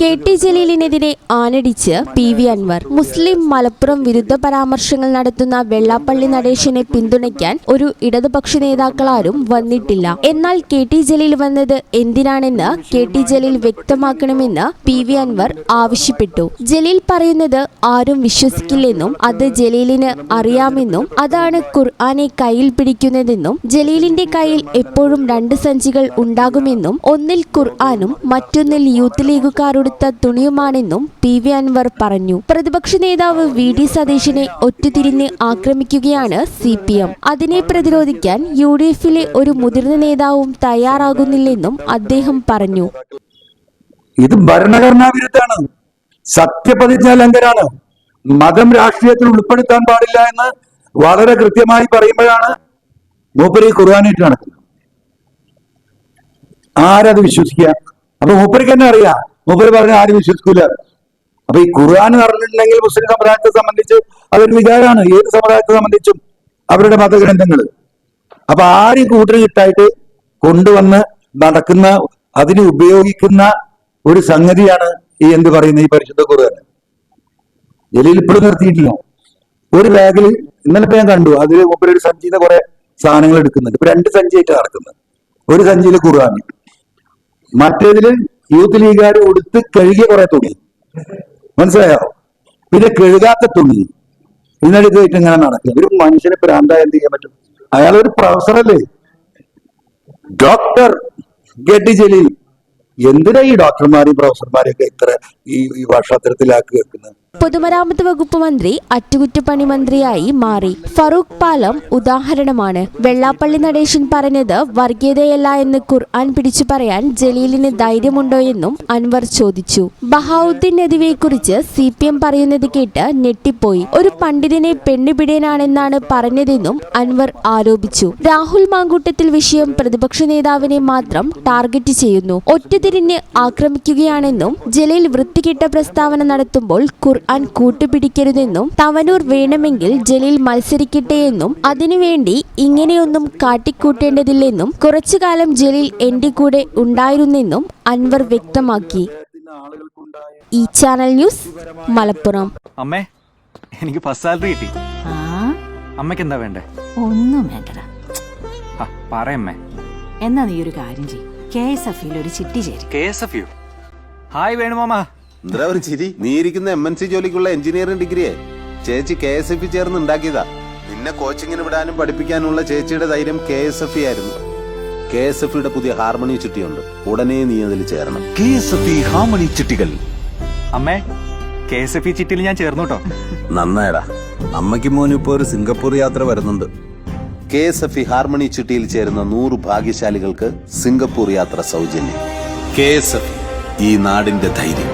K T. ജലീലിനെതിരെ ആഞ്ഞടിച്ച് PV. Anwar. മുസ്ലിം മലപ്പുറം വിരുദ്ധ പരാമർശങ്ങൾ നടത്തുന്ന വെള്ളാപ്പള്ളി നടേശനെ പിന്തുണയ്ക്കാൻ ഒരു ഇടതുപക്ഷ നേതാക്കളാരും വന്നിട്ടില്ല. എന്നാൽ കെ.ടി. ജലീൽ വന്നത് എന്തിനാണെന്ന് കെ.ടി. ജലീൽ വ്യക്തമാക്കണമെന്ന് പി.വി. അൻവർ ആവശ്യപ്പെട്ടു. ജലീൽ പറയുന്നത് ആരും വിശ്വസിക്കില്ലെന്നും അത് ജലീലിന് അറിയാമെന്നും അതാണ് ഖുർആനെ കയ്യിൽ പിടിക്കുന്നതെന്നും ജലീലിന്റെ കയ്യിൽ എപ്പോഴും 2 സഞ്ചികൾ ഉണ്ടാകുമെന്നും ഒന്നിൽ ഖുർആനും മറ്റൊന്നിൽ യൂത്ത് ലീഗുകാരുടെ തുണിയുമാണെന്നും പി.വി. അൻവർ പറഞ്ഞു. പ്രതിപക്ഷ നേതാവ് വി.ഡി. സതീശനെ ഒറ്റുതിരിഞ്ഞ് ആക്രമിക്കുകയാണ് CPM. അതിനെ പ്രതിരോധിക്കാൻ UDF-ലെ ഒരു മുതിർന്ന നേതാവും തയ്യാറാകുന്നില്ലെന്നും അദ്ദേഹം പറഞ്ഞു. ഇത് ഭരണഘടനാ വിരുദ്ധാണ്, സത്യപ്രതിജ്ഞ ലംഘനമാണ്, മതം രാഷ്ട്രീയത്തിൽ ഉൾപ്പെടുത്താൻ പാടില്ല എന്ന് വളരെ കൃത്യമായി പറയുമ്പോഴാണ് മൂപ്പര് ഈ ഖുർആനായിട്ട് നടക്കുന്നത്. ആരത് വിശ്വസിക്കുക? അപ്പൊ മൂപ്പർക്ക് തന്നെ അറിയാം, മൂപ്പര് പറഞ്ഞ ആരും വിശ്വസിക്കൂല. അപ്പൊ ഈ ഖുർആൻ എന്ന് പറഞ്ഞിട്ടുണ്ടെങ്കിൽ മുസ്ലിം സമുദായത്തെ സംബന്ധിച്ച് അതൊരു വികാരമാണ്, ഏത് സമുദായത്തെ സംബന്ധിച്ചും അവരുടെ മതഗ്രന്ഥങ്ങൾ. അപ്പൊ ആരും കൂട്ടർ കിട്ടായിട്ട് കൊണ്ടുവന്ന് നടക്കുന്ന, അതിന് ഉപയോഗിക്കുന്ന ഒരു സംഗതിയാണ് ഈ എന്ത് പറയുന്ന ഈ പരിശുദ്ധ ഖുർആൻ. ജലീൽ ഇപ്പോഴും നിർത്തിയിട്ടില്ല. ഒരു ബാഗിൽ ഇന്നലെ ഞാൻ കണ്ടു, അതിൽ മൂപ്പര് ഒരു സഞ്ചിന്ന് കുറെ സാധനങ്ങൾ എടുക്കുന്നുണ്ട്. ഇപ്പൊ 2 സഞ്ചിയായിട്ട് നടക്കുന്നത്. ഒരു സഞ്ചിയിൽ ഖുർആൻ, മറ്റേതില് യൂത്ത് ലീഗുകാർ ഉടുത്ത് കഴുകിയ കുറെ തുണി, മനസ്സിലായോ? പിന്നെ കഴുകാത്ത തുണി ഇന്നെടുക്കായിട്ട് ഇങ്ങനെ നടക്കുക. ഒരു മനുഷ്യനെ ഭ്രാന്തായ എന്ത് ചെയ്യാൻ പറ്റും? അയാളൊരു പ്രൊഫസറല്ലേ, ഡോക്ടർ കെ.ടി. ജലീൽ. എന്തിനാ ഈ ഡോക്ടർമാരെയും പ്രൊഫസർമാരെയൊക്കെ ഇത്ര ഈ ഭാഷാത്തരത്തിലാക്കി വെക്കുന്നത്? പൊതുമരാമത്ത് വകുപ്പ് മന്ത്രി അറ്റകുറ്റപ്പണി മന്ത്രിയായി മാറി. ഫറൂഖ് പാലം ഉദാഹരണമാണ്. വെള്ളാപ്പള്ളി നടേശൻ പറഞ്ഞത് വർഗീയതയല്ല എന്ന് ഖുർആൻ പിടിച്ചു പറയാൻ ജലീലിന് ധൈര്യമുണ്ടോ എന്നും അൻവർ ചോദിച്ചു. ബഹാവുദ്ദീൻ നദിവയെക്കുറിച്ച് CPM പറയുന്നത് കേട്ട് ഞെട്ടിപ്പോയി. ഒരു പണ്ഡിതനെ പെണ്ണുപിടിയനാണെന്നാണ് പറഞ്ഞതെന്നും അൻവർ ആരോപിച്ചു. രാഹുൽ മാങ്കൂട്ടത്തിൽ വിഷയം പ്രതിപക്ഷ നേതാവിനെ മാത്രം ടാർഗറ്റ് ചെയ്യുന്നു, ഒറ്റതിരിഞ്ഞ് ആക്രമിക്കുകയാണെന്നും ജലീൽ വൃത്തികെട്ട പ്രസ്താവന നടത്തുമ്പോൾ ഖുർആൻ കൂട്ടുപിടിക്കരുതെന്നും തവനൂർ വേണമെങ്കിൽ ജലീൽ മത്സരിക്കട്ടെയെന്നും അതിനുവേണ്ടി ഇങ്ങനെയൊന്നും കാട്ടിക്കൂട്ടേണ്ടതില്ലെന്നും കുറച്ചുകാലം ജലീൽ എന്റെ കൂടെ ഉണ്ടായിരുന്നെന്നും അൻവർ വ്യക്തമാക്കി. ഈ ചാനൽ ന്യൂസ് മലപ്പുറം. അമ്മേ, എനിക്ക് ഫസ്റ്റ് സാലറി കിട്ടി. അമ്മയ്ക്ക് എന്താ വേണ്ടേ? ഒന്നും വേണ്ടട. പറയമ്മേ. എന്നാ നീ ഒരു കാര്യം ചെയ്യും, KSF-ൽ ഒരു ചിട്ടി ചേരും. KSF-യോ? ഹായ് വേണുമാമ. എന്താ ഒരു ചിരി? നീ ഇരിക്കുന്ന MNC ജോലിക്കുള്ള എഞ്ചിനീയറിംഗ് ഡിഗ്രിയെ ചേച്ചി KSF ചേർന്ന് ഉണ്ടാക്കിയതാ. നിന്നെ കോച്ചിങ്ങിന് വിടാനും പഠിപ്പിക്കാനുള്ള ചേച്ചിയുടെ ധൈര്യം KSF ആയിരുന്നു. KSF-യുടെ പുതിയ ഹാർമണി ചിട്ടിയുണ്ട്, ഉടനെ നീ അതിൽ ചേരണം. KSF ഹാർമണി ചിട്ടികൾ. അമ്മേ, KSF ചിട്ടിയിൽ ഞാൻ ചേർന്നു കേട്ടോ. നന്നായടാ. അമ്മയ്ക്ക് മോനും ഇപ്പോ ഒരു സിംഗപ്പൂർ യാത്ര വരുന്നുണ്ട്. KSF ഹാർമണി ചിട്ടിയിൽ ചേരുന്ന 100 ഭാഗ്യശാലികൾക്ക് സിംഗപ്പൂർ യാത്ര സൗജന്യം. KSF, ഈ നാടിന്റെ ധൈര്യം.